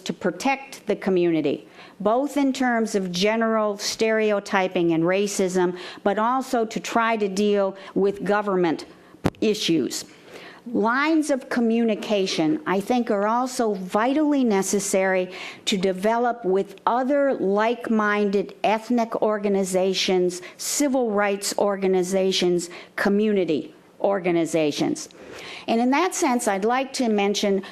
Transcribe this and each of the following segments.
to protect the community, both in terms of general stereotyping and racism, but also to try to deal with government issues. Lines of communication, I think, are also vitally necessary to develop with other like-minded ethnic organizations, civil rights organizations, community organizations. And in that sense, I'd like to mention,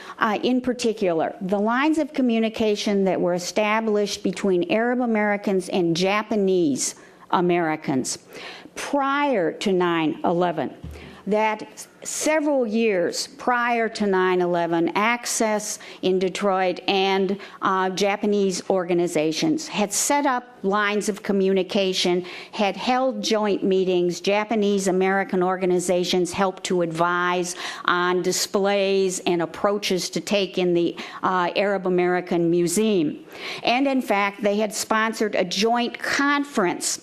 in particular, the lines of communication that were established between Arab Americans and Japanese Americans prior to 9/11. That several years prior to 9/11, Access in Detroit and Japanese organizations had set up lines of communication, had held joint meetings. Japanese American organizations helped to advise on displays and approaches to take in the Arab American Museum. And in fact, they had sponsored a joint conference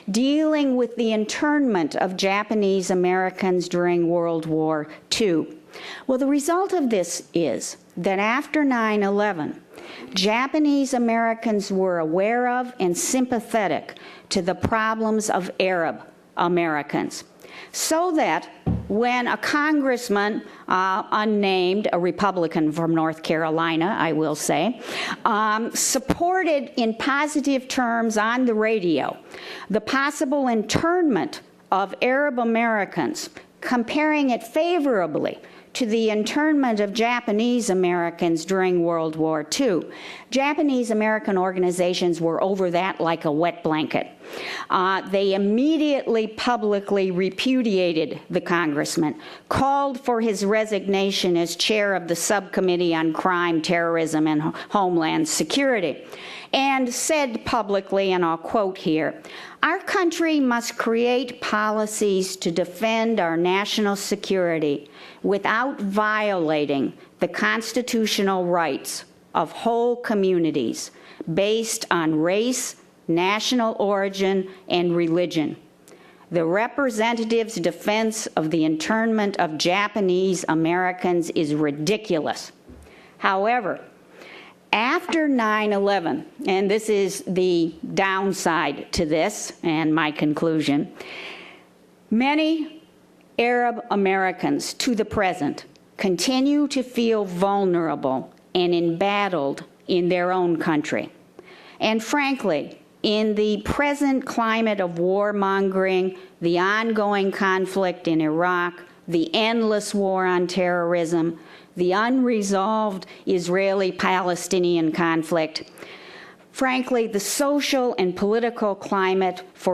dealing with the internment of Japanese Americans during World War II. Well, the result of this is that after 9/11, Japanese Americans were aware of and sympathetic to the problems of Arab Americans, so that when a congressman, unnamed, a Republican from North Carolina, I will say, supported in positive terms on the radio the possible internment of Arab Americans, comparing it favorably to the internment of Japanese Americans during World War II. Japanese American organizations were over that like a wet blanket. They immediately publicly repudiated the congressman, called for his resignation as chair of the Subcommittee on Crime, Terrorism, and Homeland Security, and said publicly, and I'll quote here, "Our country must create policies to defend our national security without violating the constitutional rights of whole communities based on race, national origin, and religion. The representative's defense of the internment of Japanese Americans is ridiculous." However, after 9/11, and this is the downside to this and my conclusion, many Arab Americans to the present continue to feel vulnerable and embattled in their own country. And frankly, in the present climate of warmongering, the ongoing conflict in Iraq, the endless war on terrorism, the unresolved Israeli-Palestinian conflict, frankly, the social and political climate for